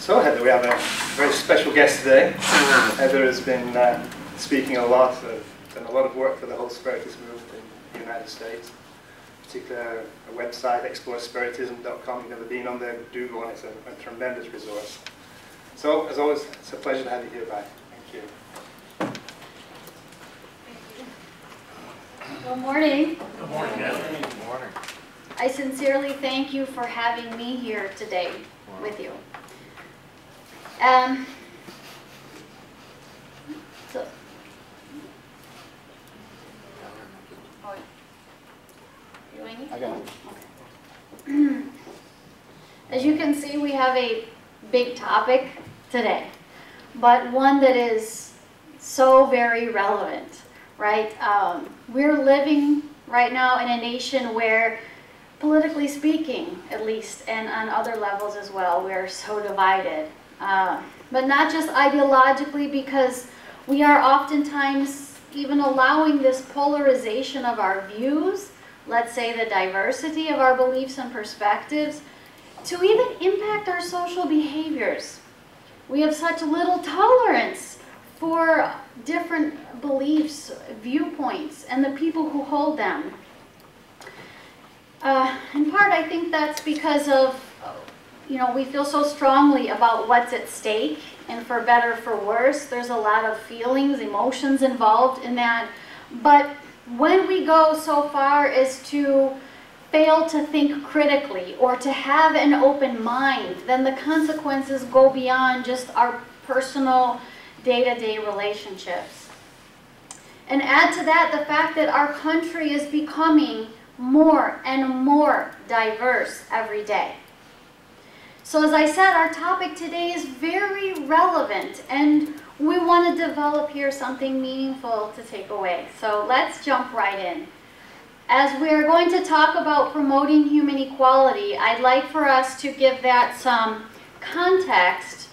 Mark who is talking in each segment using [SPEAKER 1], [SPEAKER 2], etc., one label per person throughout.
[SPEAKER 1] So Heather, we have a very special guest today. Heather has been speaking a lot, done a lot of work for the whole Spiritist movement in the United States. Particularly a website, explorespiritism.com. If you've never been on there, do go on. It's a tremendous resource. So, as always, it's a pleasure to have you here back. Thank you.
[SPEAKER 2] Good morning.
[SPEAKER 3] Good morning, Heather. Good morning.
[SPEAKER 2] I sincerely thank you for having me here today with you. So,
[SPEAKER 1] I got it.
[SPEAKER 2] okay. As you can see, we have a big topic today, but one that is so very relevant, right? We're living right now in a nation where, politically speaking, at least, and on other levels as well, we're so divided. But not just ideologically, because we are oftentimes even allowing this polarization of our views, let's say the diversity of our beliefs and perspectives, to even impact our social behaviors. We have such little tolerance for different beliefs, viewpoints, and the people who hold them. In part, I think that's because of, we feel so strongly about what's at stake, and for better, for worse, there's a lot of feelings, emotions involved in that. But when we go so far as to fail to think critically or to have an open mind, then the consequences go beyond just our personal day-to-day relationships. And add to that the fact that our country is becoming more and more diverse every day. So as I said, our topic today is very relevant, and we want to develop here something meaningful to take away. So let's jump right in. As we're going to talk about promoting human equality, I'd like for us to give that some context,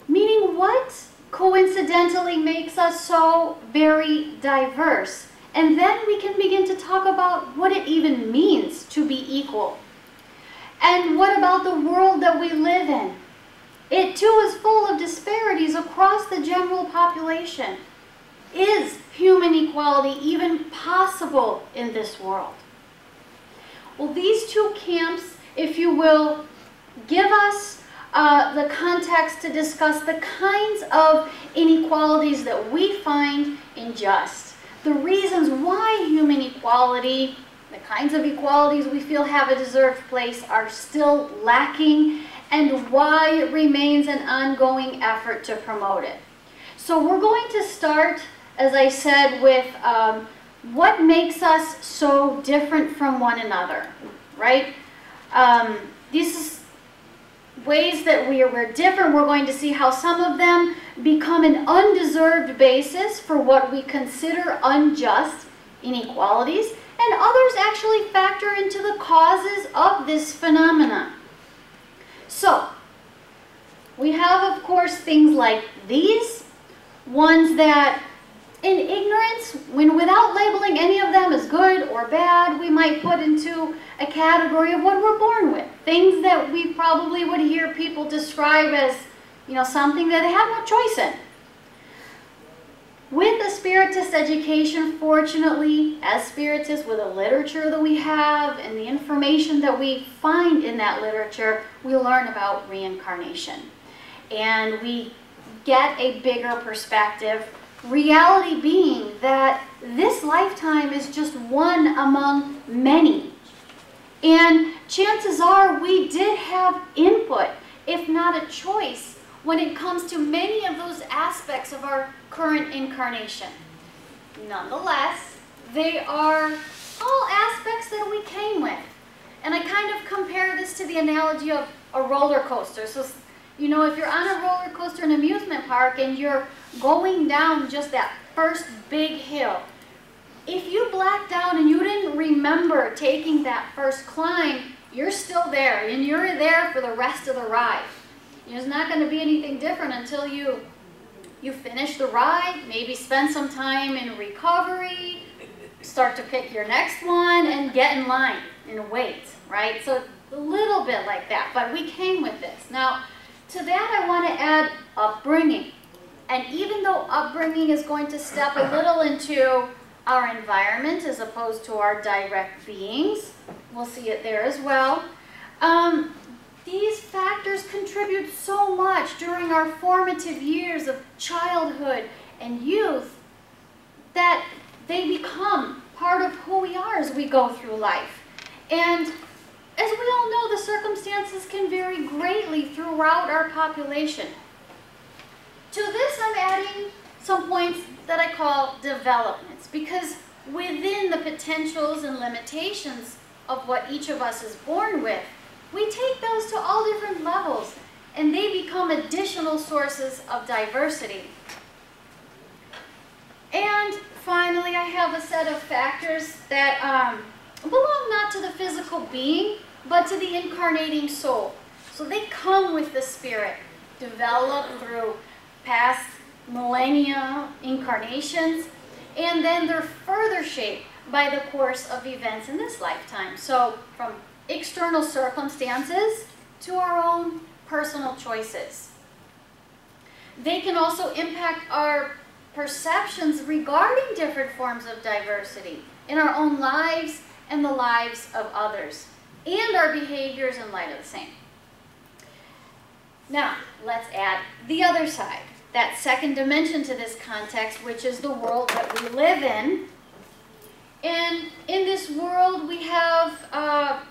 [SPEAKER 2] meaning what coincidentally makes us so very diverse. And then we can begin to talk about what it even means to be equal. And what about the world that we live in? It too is full of disparities across the general population. Is human equality even possible in this world? Well, these two camps, if you will, give us the context to discuss the kinds of inequalities that we find unjust. The reasons why human equality, the kinds of equalities we feel have a deserved place, are still lacking, and why it remains an ongoing effort to promote it. So we're going to start, as I said, with what makes us so different from one another, right? These is ways that we're different. We're going to see how some of them become an undeserved basis for what we consider unjust inequalities, and others actually factor into the causes of this phenomenon. So, we have, of course, things like these, ones that, in ignorance, when without labeling any of them as good or bad, we might put into a category of what we're born with. Things that we probably would hear people describe as, something that they have no choice in. With the Spiritist education, fortunately, as Spiritists, with the literature that we have and the information that we find in that literature, we learn about reincarnation. And we get a bigger perspective, reality being that this lifetime is just one among many. And chances are we did have input, if not a choice, when it comes to many of those aspects of our current incarnation. Nonetheless, they are all aspects that we came with. And I kind of compare this to the analogy of a roller coaster. So, if you're on a roller coaster in an amusement park and you're going down just that first big hill, if you blacked out and you didn't remember taking that first climb, you're still there, and you're there for the rest of the ride. There's not going to be anything different until you finish the ride, maybe spend some time in recovery, start to pick your next one, and get in line and wait, right? So a little bit like that, but we came with this. Now, to that I want to add upbringing. And even though upbringing is going to step a little into our environment as opposed to our direct beings, we'll see it there as well, these factors contribute so much during our formative years of childhood and youth that they become part of who we are as we go through life. And as we all know, the circumstances can vary greatly throughout our population. To this, I'm adding some points that I call developments, because within the potentials and limitations of what each of us is born with, we take those to all different levels, and they become additional sources of diversity. And finally, I have a set of factors that belong not to the physical being, but to the incarnating soul. So they come with the spirit, developed through past millennia incarnations, and then they're further shaped by the course of events in this lifetime. So from external circumstances to our own personal choices. They can also impact our perceptions regarding different forms of diversity in our own lives and the lives of others, and our behaviors in light of the same. Now, let's add the other side, that second dimension to this context, which is the world that we live in. And in this world, we have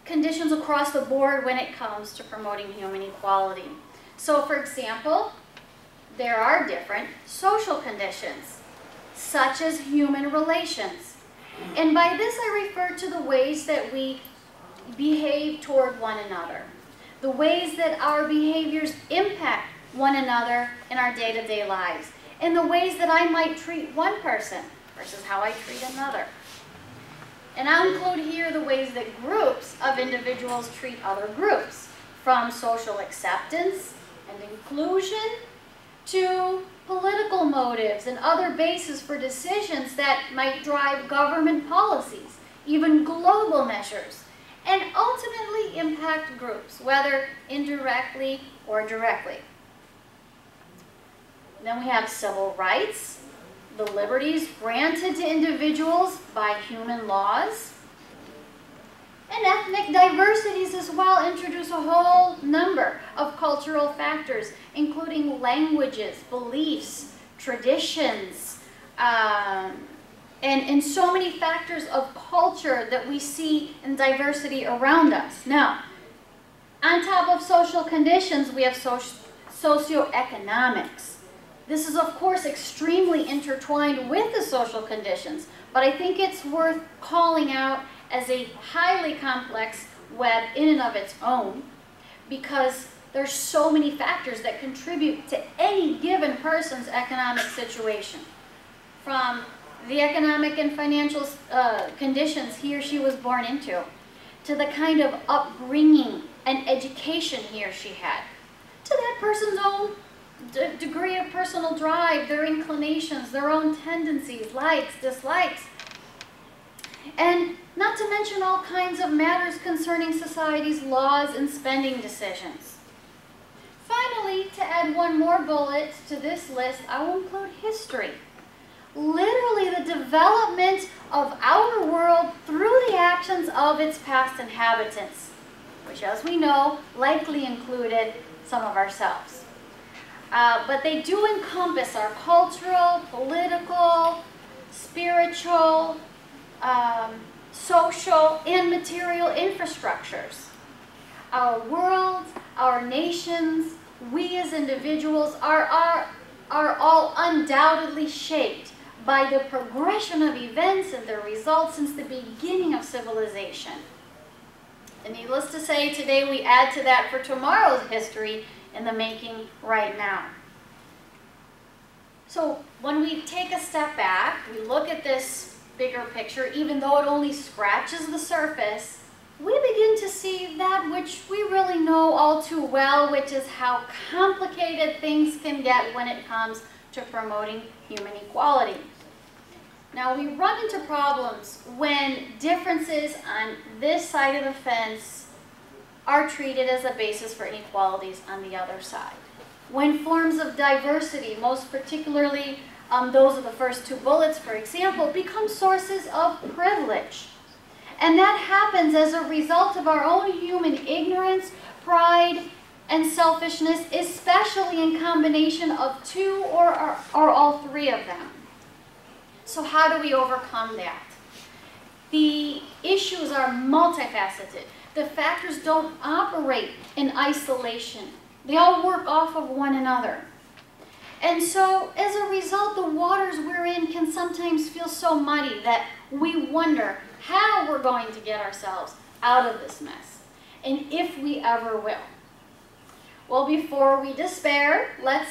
[SPEAKER 2] conditions across the board when it comes to promoting human equality. So, for example, there are different social conditions, such as human relations. And by this, I refer to the ways that we behave toward one another, the ways that our behaviors impact one another in our day-to-day lives, and the ways that I might treat one person versus how I treat another. And I'll include here the ways that groups of individuals treat other groups, from social acceptance and inclusion to political motives and other bases for decisions that might drive government policies, even global measures, and ultimately impact groups, whether indirectly or directly. Then we have civil rights, the liberties granted to individuals by human laws. And ethnic diversities as well introduce a whole number of cultural factors, including languages, beliefs, traditions, and so many factors of culture that we see in diversity around us. Now, on top of social conditions, we have socioeconomics. This is, of course, extremely intertwined with the social conditions, but I think it's worth calling out as a highly complex web in and of its own, because there's so many factors that contribute to any given person's economic situation, from the economic and financial conditions he or she was born into, to the kind of upbringing and education he or she had, to that person's own degree of personal drive, their inclinations, their own tendencies, likes, dislikes, and not to mention all kinds of matters concerning society's laws and spending decisions. Finally, to add one more bullet to this list, I will include history. Literally the development of our world through the actions of its past inhabitants, which, as we know, likely included some of ourselves. But they do encompass our cultural, political, spiritual, social, and material infrastructures. Our world, our nations, we as individuals are all undoubtedly shaped by the progression of events and their results since the beginning of civilization. And needless to say, today we add to that for tomorrow's history in the making right now. So when we take a step back, we look at this bigger picture, even though it only scratches the surface, we begin to see that which we really know all too well, which is how complicated things can get when it comes to promoting human equality. Now, we run into problems when differences on this side of the fence are treated as a basis for inequalities on the other side. When forms of diversity, most particularly those of the first two bullets, for example, become sources of privilege. And that happens as a result of our own human ignorance, pride, and selfishness, especially in combination of two or all three of them. So how do we overcome that? The issues are multifaceted. The factors don't operate in isolation. They all work off of one another. And so, as a result, the waters we're in can sometimes feel so muddy that we wonder how we're going to get ourselves out of this mess, and if we ever will. Well, before we despair, let's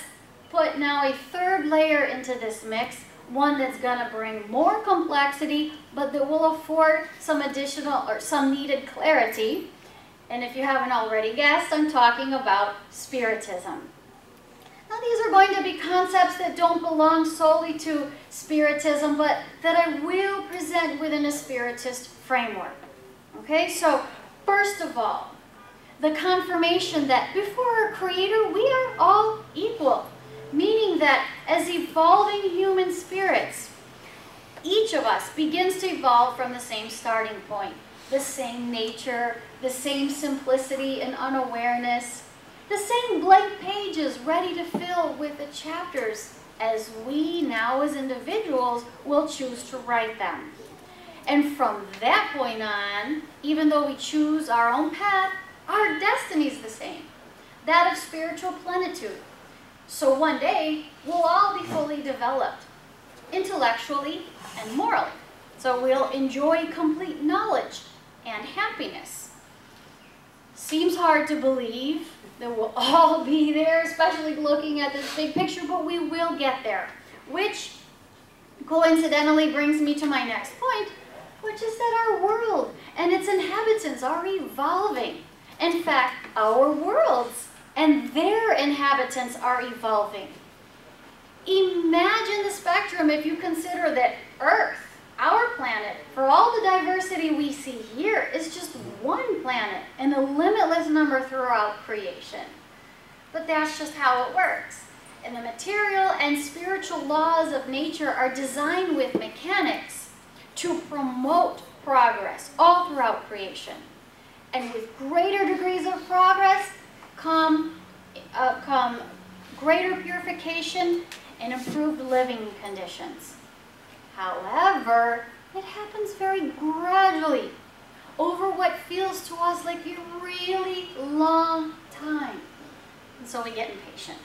[SPEAKER 2] put now a third layer into this mix, one that's going to bring more complexity, but that will afford some additional or some needed clarity. And if you haven't already guessed, I'm talking about Spiritism. Now, these are going to be concepts that don't belong solely to Spiritism, but that I will present within a Spiritist framework. Okay, so first of all, the confirmation that before our Creator, we are all equal, meaning that as evolving human spirits, each of us begins to evolve from the same starting point, the same nature, the same simplicity and unawareness, the same blank pages ready to fill with the chapters as we now as individuals will choose to write them. And from that point on, even though we choose our own path, our destiny is the same, that of spiritual plenitude. So one day, we'll all be fully developed, intellectually and morally. So we'll enjoy complete knowledge and happiness. Seems hard to believe that we'll all be there, especially looking at this big picture, but we will get there. Which coincidentally brings me to my next point, which is that our world and its inhabitants are evolving. In fact, our worlds and their inhabitants are evolving. Imagine the spectrum if you consider that Earth, our planet, for all the diversity we see here, is just one planet and a limitless number throughout creation. But that's just how it works. And the material and spiritual laws of nature are designed with mechanics to promote progress all throughout creation. And with greater degrees of progress come greater purification and improved living conditions. However, it happens very gradually over what feels to us like a really long time. And so we get impatient.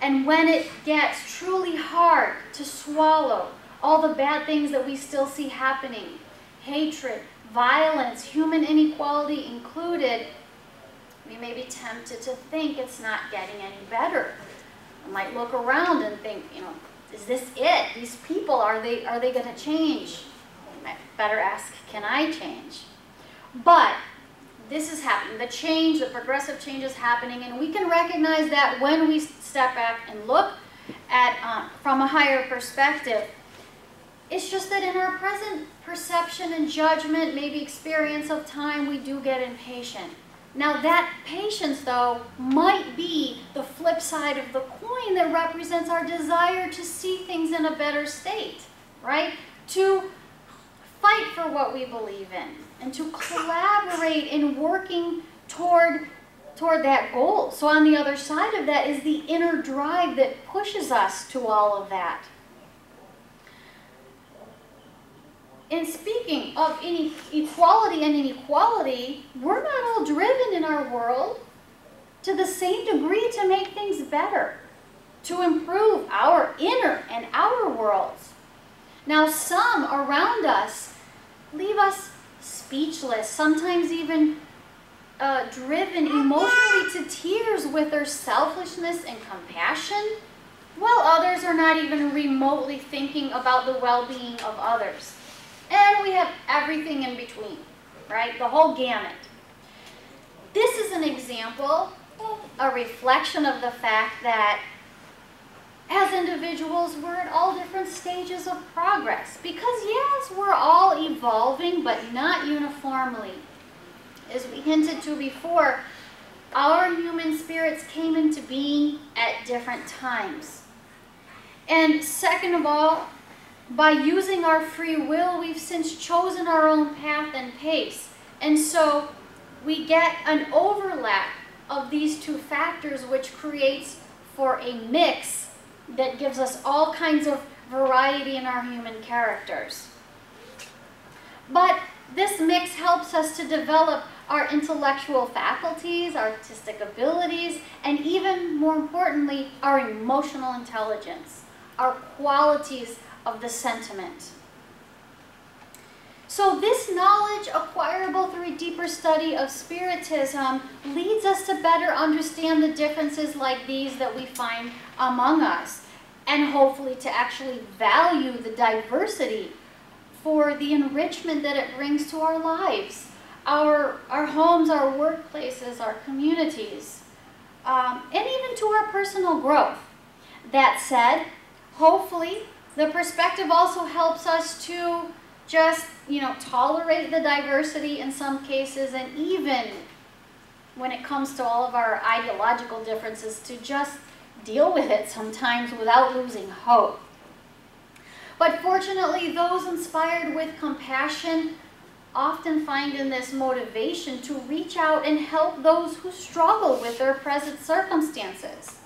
[SPEAKER 2] And when it gets truly hard to swallow all the bad things that we still see happening, hatred, violence, human inequality included, we may be tempted to think it's not getting any better. We might look around and think, is this it? These people, are they going to change? You might better ask, can I change? But this is happening. The change, the progressive change is happening, and we can recognize that when we step back and look at from a higher perspective. It's just that in our present perception and judgment, maybe experience of time, we do get impatient. Now that patience, though, might be the flip side of the coin that represents our desire to see things in a better state, right? To fight for what we believe in and to collaborate in working toward that goal. So on the other side of that is the inner drive that pushes us to all of that. And speaking of equality and inequality, we're not all driven in our world to the same degree to make things better, to improve our inner and outer worlds. Now, some around us leave us speechless, sometimes even driven emotionally to tears with their selfishness and compassion, while others are not even remotely thinking about the well-being of others. And we have everything in between, right? The whole gamut. This is an example, a reflection of the fact that as individuals, we're at all different stages of progress. Because yes, we're all evolving, but not uniformly. as we hinted to before, our human spirits came into being at different times. And second of all, by using our free will, we've since chosen our own path and pace. And so we get an overlap of these two factors, which creates for a mix that gives us all kinds of variety in our human characters. But this mix helps us to develop our intellectual faculties, our artistic abilities, and even more importantly, our emotional intelligence, our qualities of the sentiment. So this knowledge acquirable through a deeper study of Spiritism leads us to better understand the differences like these that we find among us, and hopefully to actually value the diversity for the enrichment that it brings to our lives, our homes, our workplaces, our communities, and even to our personal growth. That said, hopefully the perspective also helps us to just, tolerate the diversity in some cases, and even when it comes to all of our ideological differences, to just deal with it sometimes without losing hope. But fortunately, those inspired with compassion often find in this motivation to reach out and help those who struggle with their present circumstances.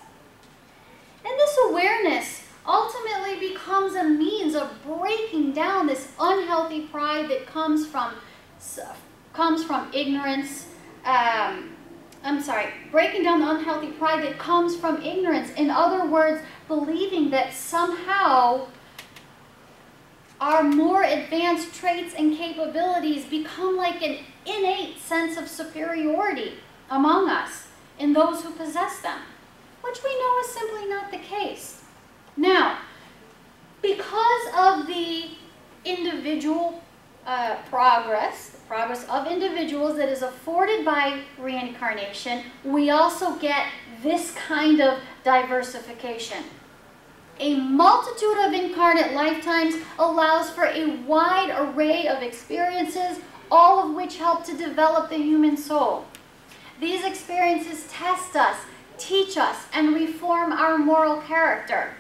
[SPEAKER 2] And this awareness ultimately becomes a means of breaking down this unhealthy pride that comes from ignorance. Breaking down the unhealthy pride that comes from ignorance. In other words, believing that somehow our more advanced traits and capabilities become like an innate sense of superiority among us in those who possess them, which we know is simply not the case. Now, because of the individual progress of individuals that is afforded by reincarnation, we also get this kind of diversification. A multitude of incarnate lifetimes allows for a wide array of experiences, all of which help to develop the human soul. These experiences test us, teach us, and reform our moral character.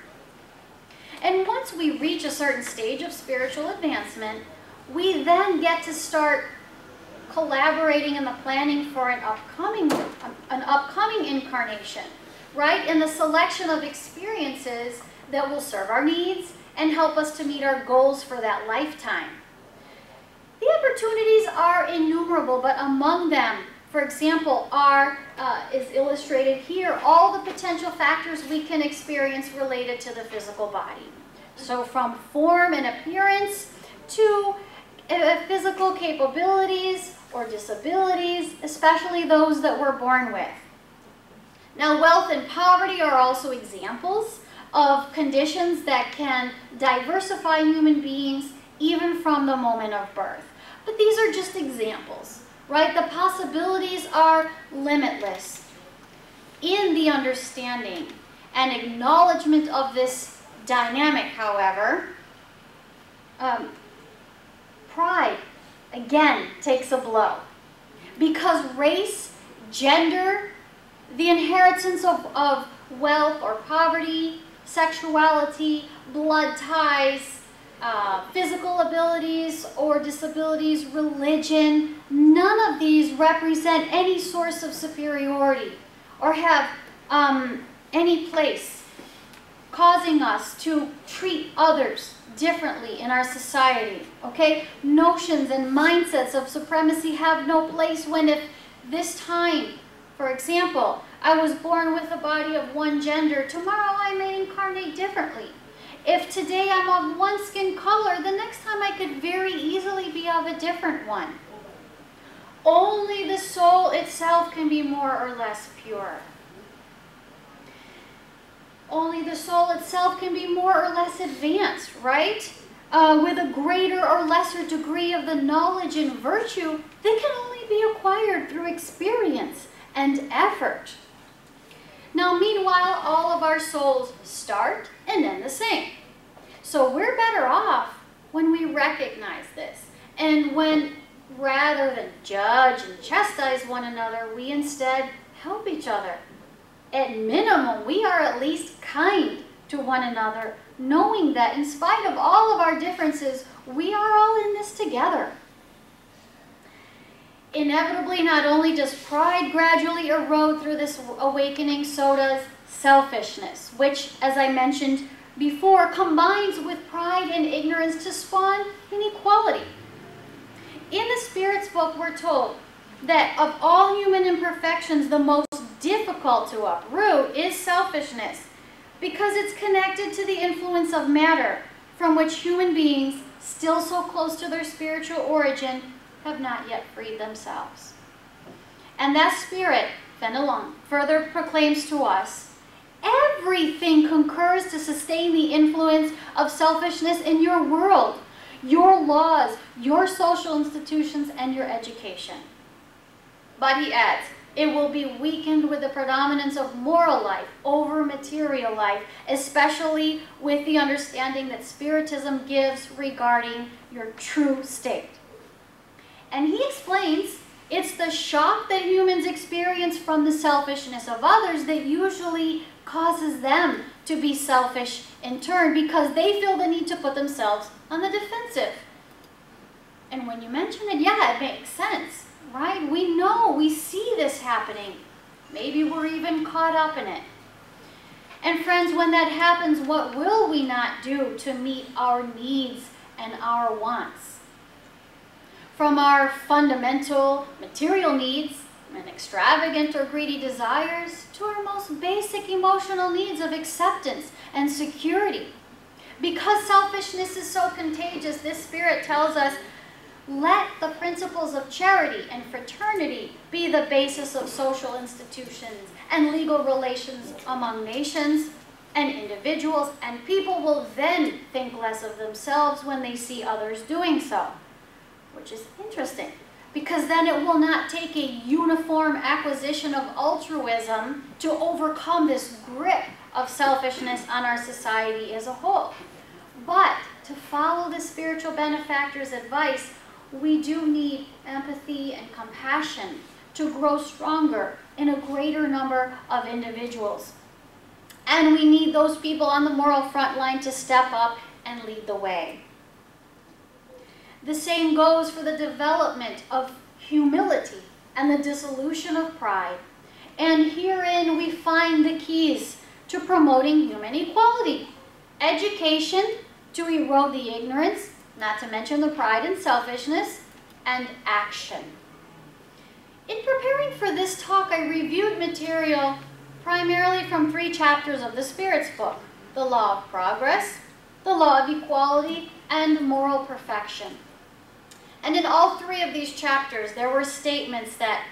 [SPEAKER 2] And once we reach a certain stage of spiritual advancement, we then get to start collaborating in the planning for an upcoming incarnation, right? In the selection of experiences that will serve our needs and help us to meet our goals for that lifetime. The opportunities are innumerable, but among them, for example, is illustrated here, all the potential factors we can experience related to the physical body. So from form and appearance to physical capabilities or disabilities, especially those that we're born with. Now, wealth and poverty are also examples of conditions that can diversify human beings even from the moment of birth. But these are just examples, right? The possibilities are limitless. In the understanding and acknowledgement of this dynamic, however, pride, again, takes a blow. Because race, gender, the inheritance of wealth or poverty, sexuality, blood ties, physical abilities or disabilities, religion, none of these represent any source of superiority or have any place causing us to treat others differently in our society, okay? Notions and mindsets of supremacy have no place when if this time, for example, I was born with a body of one gender, tomorrow I may incarnate differently. If today I'm of one skin color, the next time I could very easily be of a different one. Only the soul itself can be more or less pure. Only the soul itself can be more or less advanced, right? With a greater or lesser degree of the knowledge and virtue that can only be acquired through experience and effort. Now, meanwhile, all of our souls start and end the same. So we're better off when we recognize this and when Rather than judge and chastise one another, we instead help each other. At minimum, we are at least kind to one another, knowing that in spite of all of our differences, we are all in this together. Inevitably, not only does pride gradually erode through this awakening, so does selfishness, which, as I mentioned before, combines with pride and ignorance to spawn inequality. In the Spirit's book, we're told that of all human imperfections, the most difficult to uproot is selfishness, because it's connected to the influence of matter, from which human beings, still so close to their spiritual origin, have not yet freed themselves. And that spirit, Fenelon, further proclaims to us, everything concurs to sustain the influence of selfishness in your world, your laws, your social institutions, and your education. But he adds, it will be weakened with the predominance of moral life over material life, especially with the understanding that Spiritism gives regarding your true state. And he explains it's the shock that humans experience from the selfishness of others that usually causes them to be selfish in turn, because they feel the need to put themselves on the defensive. And when you mention it, yeah, it makes sense, right? We know, we see this happening. Maybe we're even caught up in it. And friends, when that happens, what will we not do to meet our needs and our wants? From our fundamental material needs and extravagant or greedy desires to our most basic emotional needs of acceptance and security. Because selfishness is so contagious, this Spirit tells us, let the principles of charity and fraternity be the basis of social institutions and legal relations among nations and individuals, and people will then think less of themselves when they see others doing so. Which is interesting, because then it will not take a uniform acquisition of altruism to overcome this grip of selfishness on our society as a whole. But to follow the spiritual benefactor's advice, we do need empathy and compassion to grow stronger in a greater number of individuals. And we need those people on the moral front line to step up and lead the way. The same goes for the development of humility and the dissolution of pride. And herein we find the keys to promoting human equality. Education to erode the ignorance, not to mention the pride and selfishness, and action. In preparing for this talk, I reviewed material primarily from 3 chapters of the Spirit's book, the Law of Progress, the Law of Equality, and Moral Perfection. And in all 3 of these chapters, there were statements that,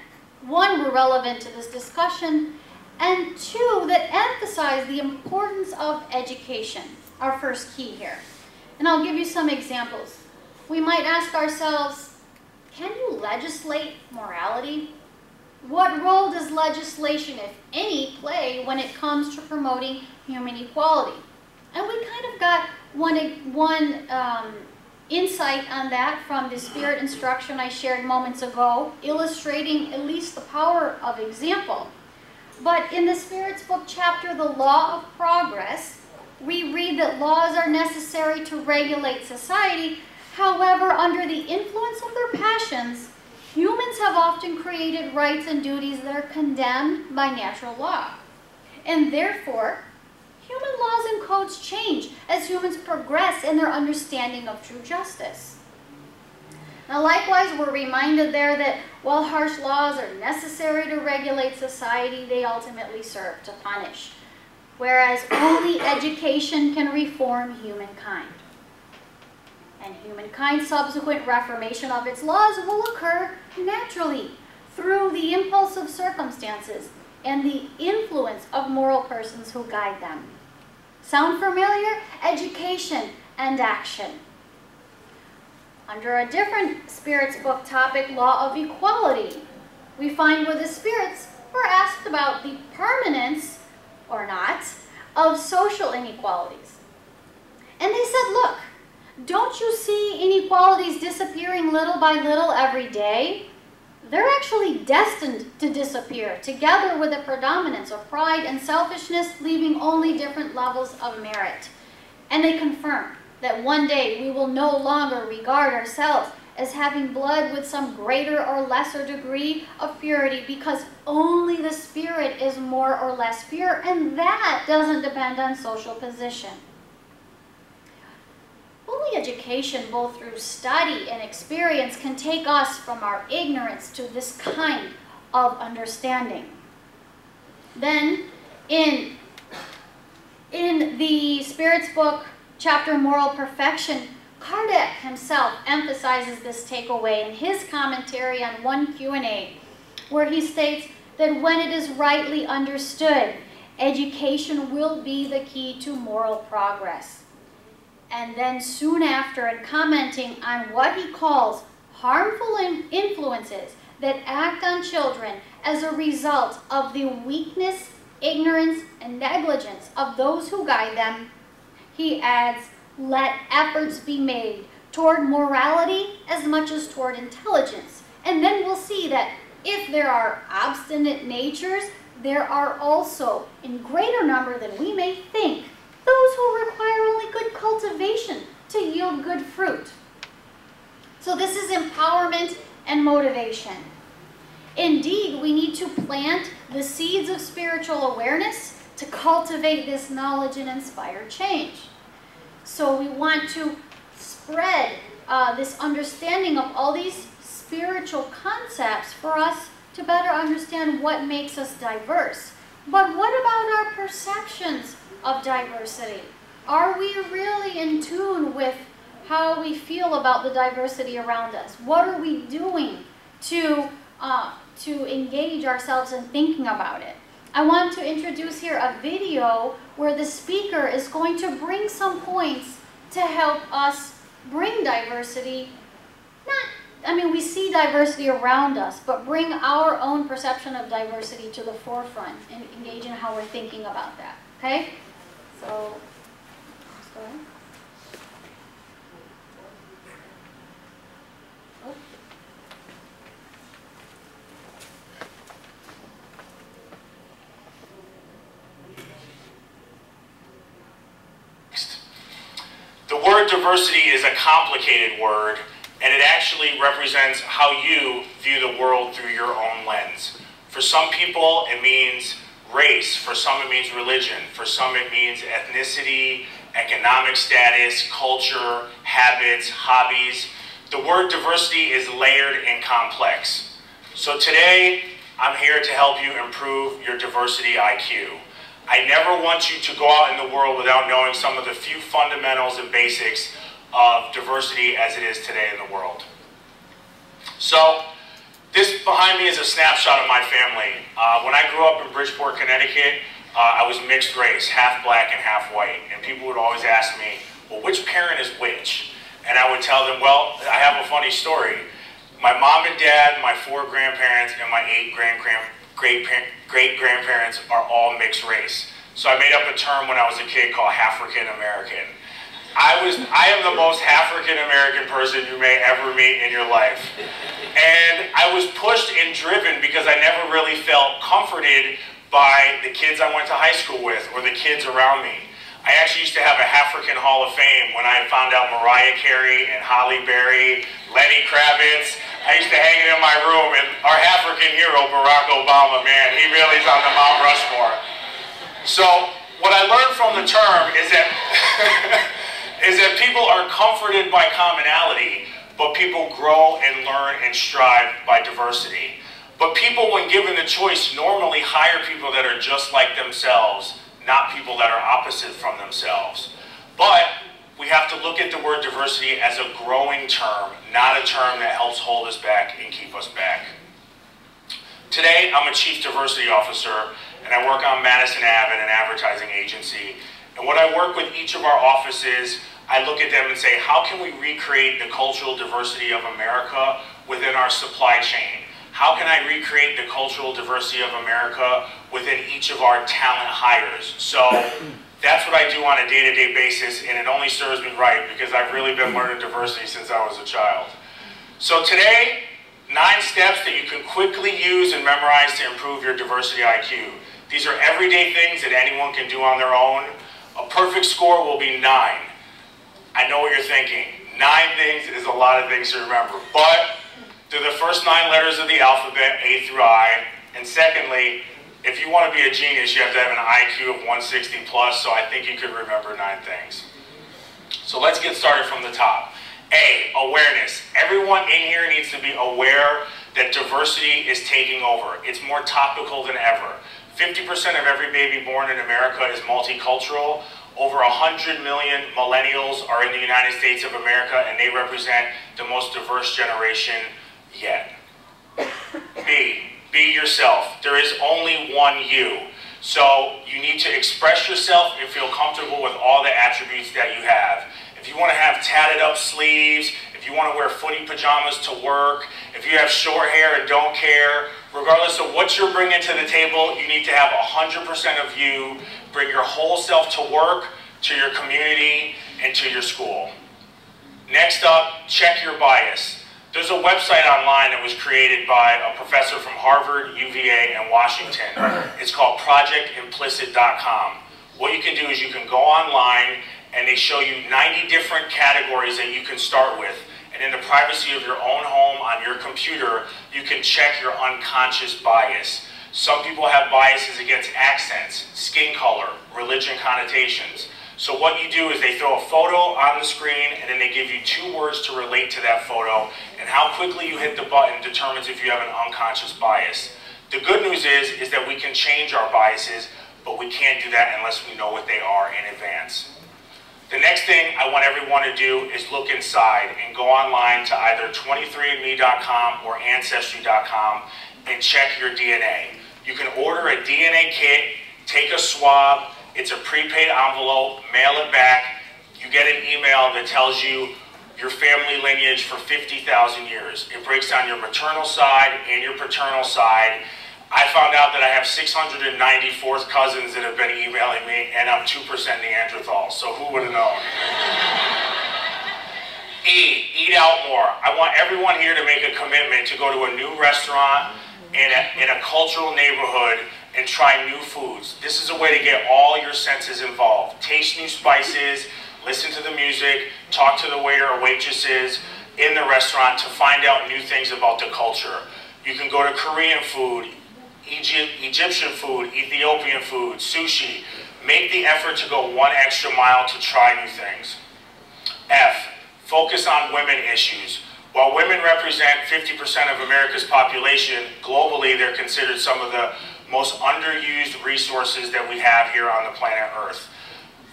[SPEAKER 2] 1, were relevant to this discussion, and 2, that emphasize the importance of education, our first key here. And I'll give you some examples. We might ask ourselves, can you legislate morality? What role does legislation, if any, play when it comes to promoting human equality? And we kind of got one insight on that from the Spirit instruction I shared moments ago, illustrating at least the power of example. But in the Spirit's book chapter, The Law of Progress, we read that laws are necessary to regulate society. However, under the influence of their passions, humans have often created rights and duties that are condemned by natural law. And therefore, human laws and codes change as humans progress in their understanding of true justice. Now, likewise, we're reminded there that while harsh laws are necessary to regulate society, they ultimately serve to punish, whereas only education can reform humankind. And humankind's subsequent reformation of its laws will occur naturally through the impulse of circumstances and the influence of moral persons who guide them. Sound familiar? Education and action. Under a different Spirit's book topic, Law of Equality, we find where the Spirits were asked about the permanence, or not, of social inequalities. And they said, look, Don't you see inequalities disappearing little by little every day? They're actually destined to disappear, together with the predominance of pride and selfishness, leaving only different levels of merit. And they confirm that one day we will no longer regard ourselves as having blood with some greater or lesser degree of purity, because only the spirit is more or less pure, and that doesn't depend on social position. Only education, both through study and experience, can take us from our ignorance to this kind of understanding. Then, in the Spirit's book, chapter Moral Perfection, Kardec himself emphasizes this takeaway in his commentary on 1 Q&A, where he states that when it is rightly understood, education will be the key to moral progress. And then soon after, in commenting on what he calls harmful influences that act on children as a result of the weakness, ignorance, and negligence of those who guide them, he adds, let efforts be made toward morality as much as toward intelligence. And then we'll see that if there are obstinate natures, there are also, in greater number than we may think, those who require only good cultivation to yield good fruit. So this is empowerment and motivation. Indeed, we need to plant the seeds of spiritual awareness to cultivate this knowledge and inspire change. So we want to spread this understanding of all these spiritual concepts for us to better understand what makes us diverse. But what about our perceptions of diversity? Are we really in tune with how we feel about the diversity around us? What are we doing to engage ourselves in thinking about it? I want to introduce here a video where the speaker is going to bring some points to help us bring diversity. We see diversity around us, but bring our own perception of diversity to the forefront and engage in how we're thinking about that. Okay? So, let's go ahead. Oh.
[SPEAKER 4] The word diversity is a complicated word, and it actually represents how you view the world through your own lens. For some people, it means race. For some, it means religion. For some, it means ethnicity, economic status, culture, habits, hobbies. The word diversity is layered and complex. So today, I'm here to help you improve your diversity IQ. I never want you to go out in the world without knowing some of the few fundamentals and basics of diversity as it is today in the world. So, this behind me is a snapshot of my family. When I grew up in Bridgeport, Connecticut, I was mixed race, half black and half white. And people would always ask me, well, which parent is which? And I would tell them, well, I have a funny story. My mom and dad, my 4 grandparents, and my 8 great-grandparents are all mixed race. So I made up a term when I was a kid called African American. I am the most African American person you may ever meet in your life. And I was pushed and driven because I never really felt comforted by the kids I went to high school with or the kids around me. I actually used to have a African Hall of Fame when I found out Mariah Carey and Halle Berry, Lenny Kravitz. I used to hang it in my room, and our African hero, Barack Obama, man, he really is on the Mount Rushmore. So what I learned from the term is that people are comforted by commonality, but people grow and learn and strive by diversity. But people, when given the choice, normally hire people that are just like themselves, not people that are opposite from themselves. But we have to look at the word diversity as a growing term, not a term that helps hold us back and keep us back. Today, I'm a Chief Diversity Officer, and I work on Madison Ave at an advertising agency. And when I work with each of our offices, I look at them and say, how can we recreate the cultural diversity of America within our supply chain? How can I recreate the cultural diversity of America within each of our talent hires? So That's what I do on a day-to-day basis, and it only serves me right because I've really been learning diversity since I was a child. So today, 9 steps that you can quickly use and memorize to improve your diversity IQ. These are everyday things that anyone can do on their own. A perfect score will be 9. I know what you're thinking. 9 things is a lot of things to remember, but they're the first 9 letters of the alphabet, A through I, and secondly, if you want to be a genius, you have to have an IQ of 160 plus, so I think you could remember 9 things. So let's get started from the top. A, awareness. Everyone in here needs to be aware that diversity is taking over. It's more topical than ever. 50% of every baby born in America is multicultural. Over 100 million millennials are in the United States of America, and they represent the most diverse generation yet. B, be yourself. There is only one you. So you need to express yourself and feel comfortable with all the attributes that you have. If you want to have tatted up sleeves, if you want to wear footy pajamas to work, if you have short hair and don't care, regardless of what you're bringing to the table, you need to have 100% of you. Bring your whole self to work, to your community, and to your school. Next up, check your bias. There's a website online that was created by a professor from Harvard, UVA, and Washington. It's called projectimplicit.com. What you can do is you can go online and they show you 90 different categories that you can start with. And in the privacy of your own home on your computer, you can check your unconscious bias. Some people have biases against accents, skin color, religion connotations. So what you do is they throw a photo on the screen and then they give you 2 words to relate to that photo, and how quickly you hit the button determines if you have an unconscious bias. The good news is that we can change our biases, but we can't do that unless we know what they are in advance. The next thing I want everyone to do is look inside and go online to either 23andme.com or Ancestry.com and check your DNA. You can order a DNA kit, take a swab, it's a prepaid envelope, mail it back, you get an email that tells you your family lineage for 50,000 years. It breaks down your maternal side and your paternal side. I found out that I have 694th cousins that have been emailing me, and I'm 2% Neanderthal, so who would have known? E, eat out more. I want everyone here to make a commitment to go to a new restaurant in a cultural neighborhood and try new foods. This is a way to get all your senses involved. Taste new spices, listen to the music, talk to the waiter or waitresses in the restaurant to find out new things about the culture. You can go to Korean food, Egyptian food, Ethiopian food, sushi. Make the effort to go 1 extra mile to try new things. F, focus on women issues. While women represent 50% of America's population, globally they're considered some of the most underused resources that we have here on the planet Earth.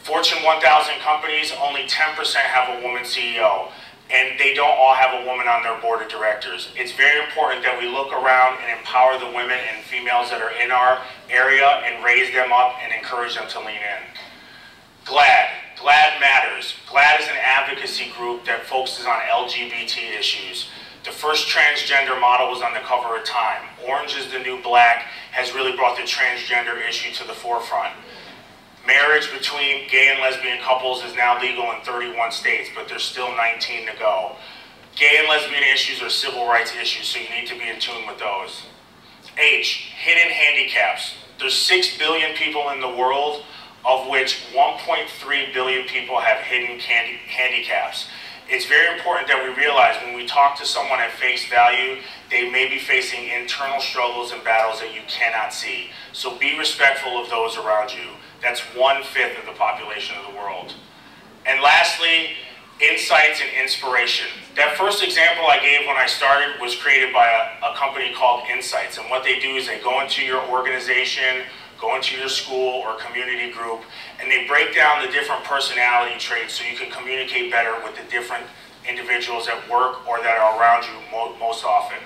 [SPEAKER 4] Fortune 1000 companies, only 10% have a woman CEO. And they don't all have a woman on their board of directors. It's very important that we look around and empower the women and females that are in our area and raise them up and encourage them to lean in. GLAAD. GLAAD matters. GLAAD is an advocacy group that focuses on LGBT issues. The first transgender model was on the cover of Time. Orange is the New Black has really brought the transgender issue to the forefront. Marriage between gay and lesbian couples is now legal in 31 states, but there's still 19 to go. Gay and lesbian issues are civil rights issues, so you need to be in tune with those. H, hidden handicaps. There's 6 billion people in the world, of which 1.3 billion people have hidden handicaps. It's very important that we realize when we talk to someone at face value, they may be facing internal struggles and battles that you cannot see. So be respectful of those around you. That's 1/5 of the population of the world. And lastly, insights and inspiration. That first example I gave when I started was created by a company called Insights. And what they do is they go into your organization, go into your school or community group, and they break down the different personality traits so you can communicate better with the different individuals at work or that are around you most often.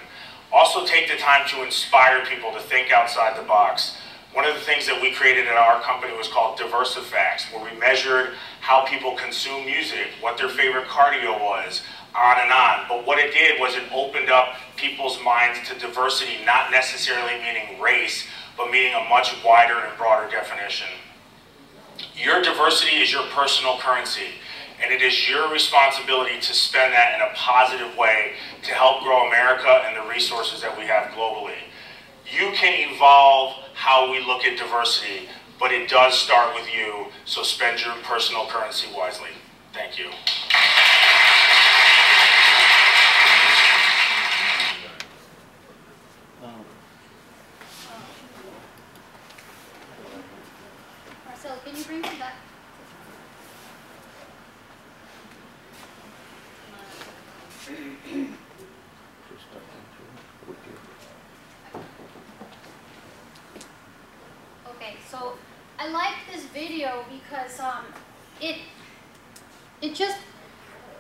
[SPEAKER 4] Also take the time to inspire people to think outside the box. One of the things that we created at our company was called DiversiFacts, where we measured how people consume music, what their favorite cardio was, on and on. But what it did was it opened up people's minds to diversity, not necessarily meaning race, but meaning a much wider and broader definition. Your diversity is your personal currency, and it is your responsibility to spend that in a positive way to help grow America and the resources that we have globally. You can evolve how we look at diversity, but it does start with you, so spend your personal currency wisely. Thank you.
[SPEAKER 2] Marcel, can you bring me that? Okay, so I like this video because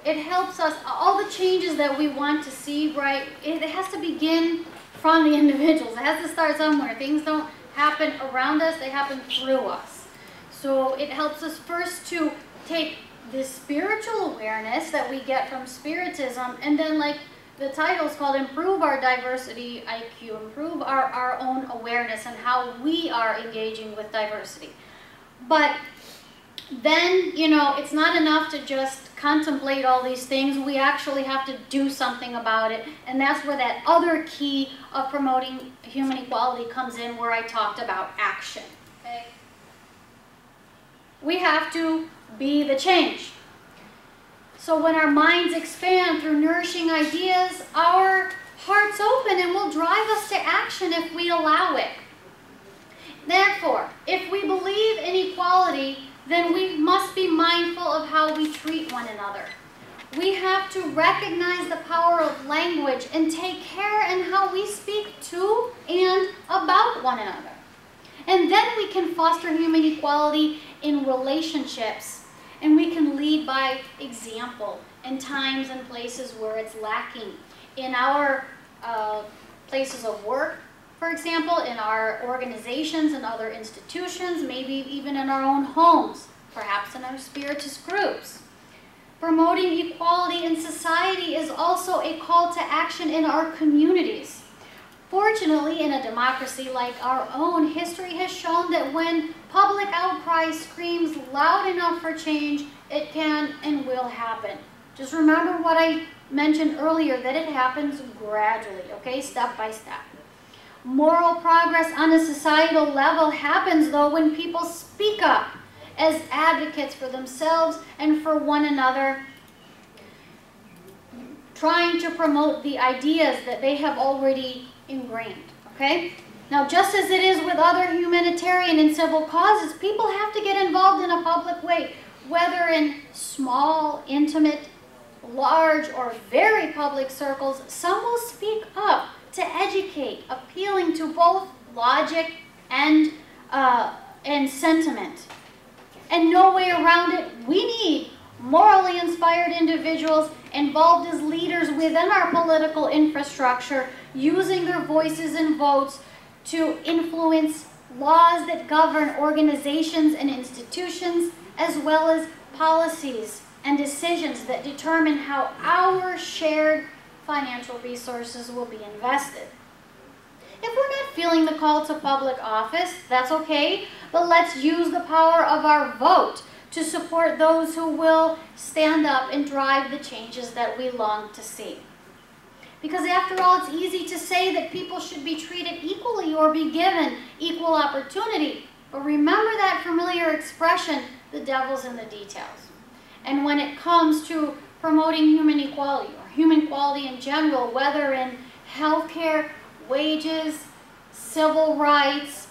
[SPEAKER 2] it helps us, all the changes that we want to see, right, it has to begin from the individuals. It has to start somewhere. Things don't happen around us, they happen through us. So it helps us first to take this spiritual awareness that we get from Spiritism, and then, like the title is called, improve our diversity IQ, improve our own awareness and how we are engaging with diversity. But then, you know, it's not enough to just contemplate all these things. We actually have to do something about it. And that's where that other key of promoting human equality comes in, where I talked about action. Okay? We have to be the change. So when our minds expand through nourishing ideas, our hearts open and will drive us to action if we allow it. Therefore, if we believe in equality, then we must be mindful of how we treat one another. We have to recognize the power of language and take care in how we speak to and about one another. And then we can foster human equality in relationships, and we can lead by example in times and places where it's lacking. In our places of work, for example, in our organizations and other institutions, maybe even in our own homes, perhaps in our Spiritist groups. Promoting equality in society is also a call to action in our communities. Fortunately, in a democracy like our own, history has shown that when public outcry screams loud enough for change, it can and will happen. Just remember what I mentioned earlier, that it happens gradually, okay, step by step. Moral progress on a societal level happens, though, when people speak up as advocates for themselves and for one another, trying to promote the ideas that they have already ingrained, okay? Now, just as it is with other humanitarian and civil causes, people have to get involved in a public way, whether in small, intimate, large, or very public circles. Some will speak up to educate, appealing to both logic and sentiment. And no way around it. We need morally inspired individuals involved as leaders within our political infrastructure, using their voices and votes to influence laws that govern organizations and institutions, as well as policies and decisions that determine how our shared financial resources will be invested. If we're not feeling the call to public office, that's okay, but let's use the power of our vote to support those who will stand up and drive the changes that we long to see. Because after all, it's easy to say that people should be treated equally or be given equal opportunity. But remember that familiar expression, the devil's in the details. And when it comes to promoting human equality, or human equality in general, whether in healthcare, wages, civil rights,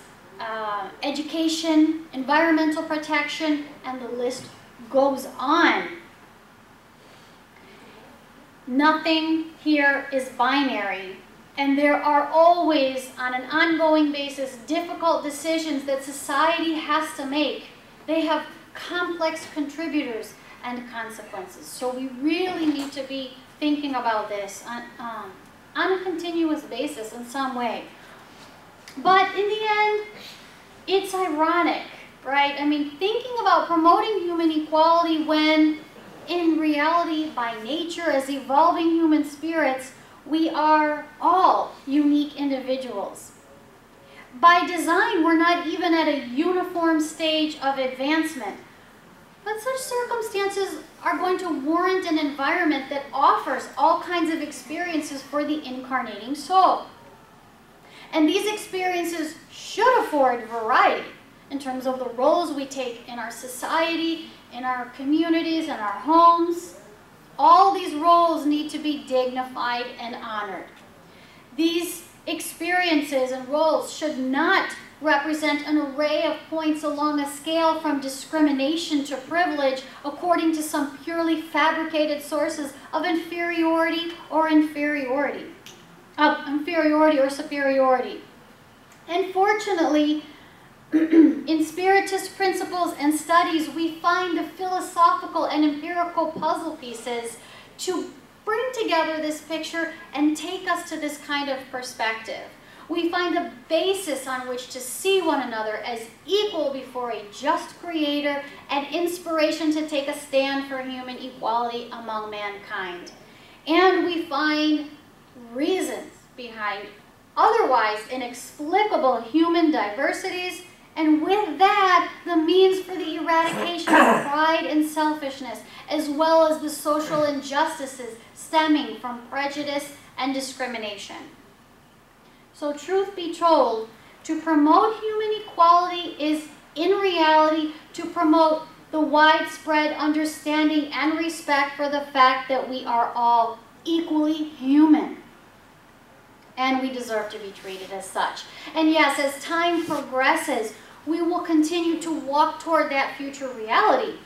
[SPEAKER 2] education, environmental protection, and the list goes on. Nothing here is binary, and there are always, on an ongoing basis, difficult decisions that society has to make. They have complex contributors and consequences. So we really need to be thinking about this on a continuous basis in some way. But in the end, it's ironic, right? I mean, thinking about promoting human equality when, in reality, by nature, as evolving human spirits, we are all unique individuals. By design, we're not even at a uniform stage of advancement. But such circumstances are going to warrant an environment that offers all kinds of experiences for the incarnating soul. And these experiences should afford variety in terms of the roles we take in our society, in our communities, in our homes. All these roles need to be dignified and honored. These experiences and roles should not represent an array of points along a scale from discrimination to privilege according to some purely fabricated sources of inferiority or superiority. Unfortunately, in Spiritist principles and studies, we find the philosophical and empirical puzzle pieces to bring together this picture and take us to this kind of perspective. We find a basis on which to see one another as equal before a just creator and inspiration to take a stand for human equality among mankind. And we find reasons behind otherwise inexplicable human diversities, and with that, the means for the eradication of pride and selfishness, as well as the social injustices stemming from prejudice and discrimination. So truth be told, to promote human equality is in reality to promote the widespread understanding and respect for the fact that we are all equally human. And we deserve to be treated as such. And yes, as time progresses, we will continue to walk toward that future reality.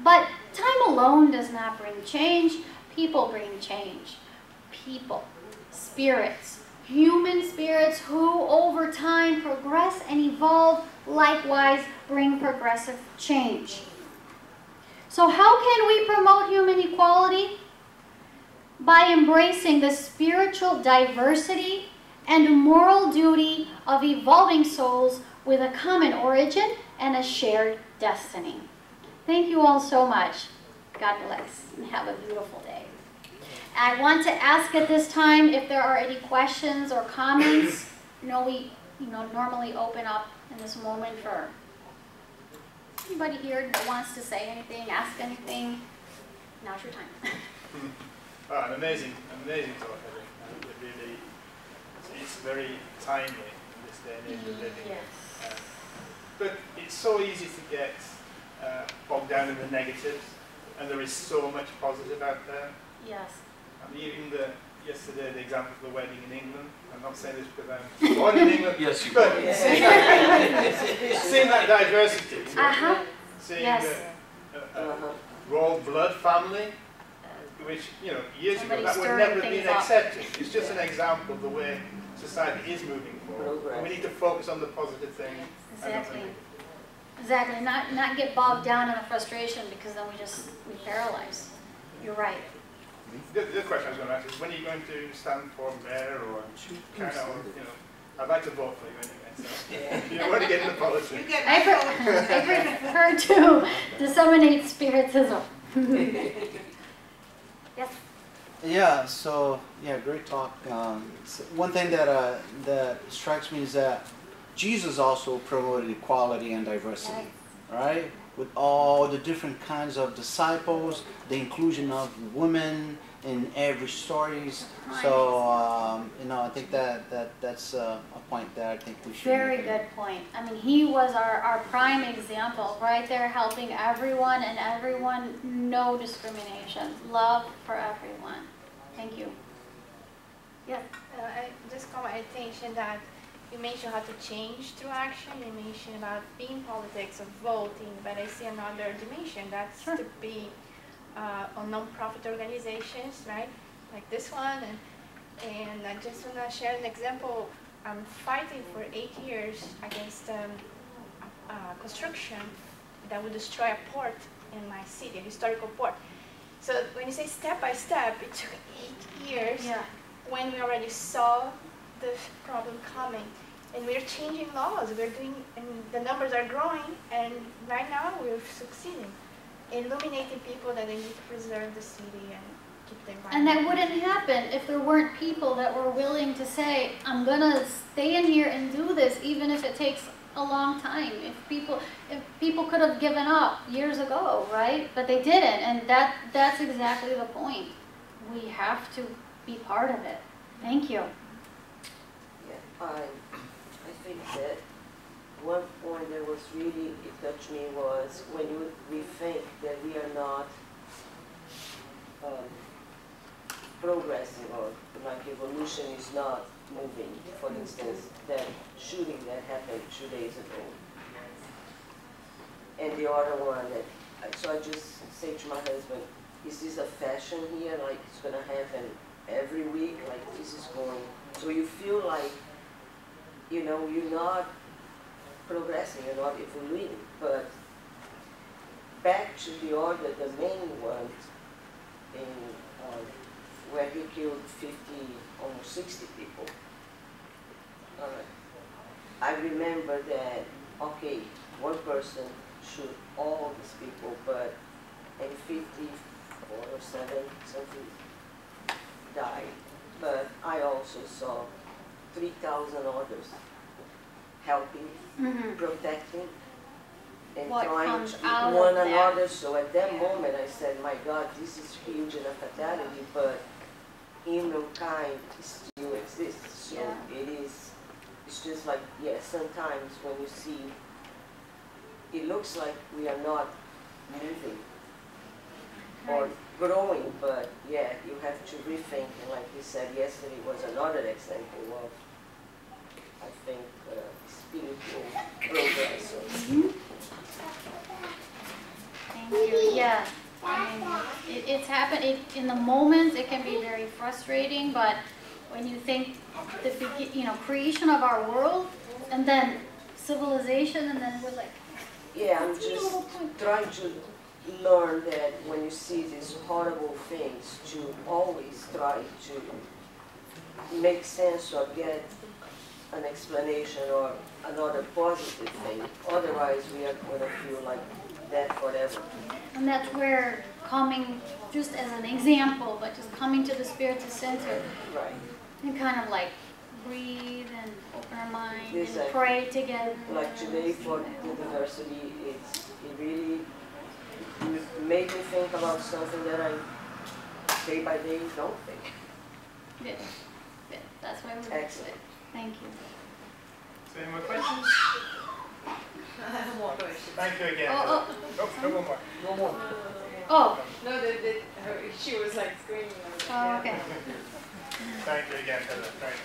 [SPEAKER 2] But time alone does not bring change. People bring change. People, spirits, human spirits who over time progress and evolve, likewise bring progressive change. So how can we promote human equality? By embracing the spiritual diversity and moral duty of evolving souls with a common origin and a shared destiny. Thank you all so much. God bless and have a beautiful day. I want to ask at this time if there are any questions or comments. We normally open up in this moment for anybody here that wants to say anything, ask anything. Now's your time.
[SPEAKER 5] An amazing talk, I think. It really, it's very timely in this day and age we're living in.
[SPEAKER 2] Yes.
[SPEAKER 5] But it's so easy to get bogged down in the negatives, and there is so much positive out there.
[SPEAKER 2] Yes.
[SPEAKER 5] I mean, even yesterday, the example of the wedding in England. I'm not saying this because I'm born in England.
[SPEAKER 3] Yes, you
[SPEAKER 5] but
[SPEAKER 3] are.
[SPEAKER 5] seeing that diversity, seeing
[SPEAKER 2] Yes.
[SPEAKER 5] the royal blood family, which years ago that would
[SPEAKER 2] stirring
[SPEAKER 5] never have been
[SPEAKER 2] things up.
[SPEAKER 5] accepted. It's just an example of the way society is moving forward. And we need to focus on the positive things.
[SPEAKER 2] Exactly. Exactly. Not get bogged down in the frustration, because then we paralyze. You're right.
[SPEAKER 5] The question I was going to ask is, when are you going to stand for mayor or kind of, I'd like to vote for you anyway, so you don't want to get into politics.
[SPEAKER 2] I prefer to disseminate spiritism. Yes.
[SPEAKER 6] Yeah, great talk. One thing that strikes me is that Jesus also promoted equality and diversity, right? With all the different kinds of disciples, the inclusion of women in every stories. So, I think that's a point that I think we should
[SPEAKER 2] Very
[SPEAKER 6] make.
[SPEAKER 2] good point. I mean, he was our prime example, right there, helping everyone and everyone, no discrimination, love for everyone. Thank you. Yes.
[SPEAKER 7] I just call my attention that you mentioned how to change through action. You mentioned about being politics of voting, but I see another dimension. That's to be on non-profit organizations, right? Like this one, and I just want to share an example. I'm fighting for 8 years against construction that would destroy a port in my city, a historical port. So when you say step by step, it took 8 years.
[SPEAKER 2] Yeah.
[SPEAKER 7] When we already saw the problem coming, and we're changing laws, and the numbers are growing, and right now we're succeeding, illuminating people that they need to preserve the city, and keep the
[SPEAKER 2] And that
[SPEAKER 7] environment.
[SPEAKER 2] wouldn't happen if there weren't people that were willing to say, I'm gonna stay in here and do this, even if it takes a long time. If people could have given up years ago, right? But they didn't, and that's exactly the point. We have to be part of it. Thank you.
[SPEAKER 8] Yeah, I think that one point that was really, it touched me was when we think that we are not progressing or like evolution is not moving. For instance, that shooting that happened 2 days ago. And the other one that, so I just say to my husband, is this a fashion here? Like it's gonna happen every week? Like this is going, so you feel like, you know, you're not progressing, you're not evolving. But back to the order, the main one, in where he killed 50, almost 60 people. I remember that, okay, one person shoot all these people, but and 54 or 7, something died. But I also saw 3,000 others helping, protecting, and
[SPEAKER 2] What
[SPEAKER 8] trying
[SPEAKER 2] comes
[SPEAKER 8] to
[SPEAKER 2] out of
[SPEAKER 8] one
[SPEAKER 2] that?
[SPEAKER 8] another. So at that moment I said, my God, this is huge in a fatality, but humankind still exists. So
[SPEAKER 2] Yeah.
[SPEAKER 8] it's just like, yeah, sometimes when you see, it looks like we are not moving or growing, but yeah, you have to rethink. And like we said yesterday was another example of, I think, spiritual progress.
[SPEAKER 2] Thank you. Yeah. I mean, it's happened in the moment. It can be very frustrating, but when you think the creation of our world, and then civilization, and then we're like,
[SPEAKER 8] Yeah, I'm just trying to learn that when you see these horrible things, to always try to make sense or get an explanation or another positive thing. Otherwise, we are going to feel like that forever.
[SPEAKER 2] and that's where coming, just as an example, but just coming to the Spiritus Center
[SPEAKER 8] Right.
[SPEAKER 2] and kind of like breathe and open our mind and
[SPEAKER 8] Exactly.
[SPEAKER 2] pray together.
[SPEAKER 8] Like today for the diversity, it really made me think about something that I day by day don't think.
[SPEAKER 2] Good. Good. That's why we're doing
[SPEAKER 8] Excellent.
[SPEAKER 2] it. Thank you.
[SPEAKER 5] So any more questions?
[SPEAKER 3] I have one question.
[SPEAKER 5] Thank you again.
[SPEAKER 2] Oh,
[SPEAKER 5] Oh, no more.
[SPEAKER 6] No more.
[SPEAKER 2] oh.
[SPEAKER 3] No, she was like screaming. I was like,
[SPEAKER 2] Oh,
[SPEAKER 3] yeah.
[SPEAKER 2] okay.
[SPEAKER 5] Thank you again, Heather. Thanks.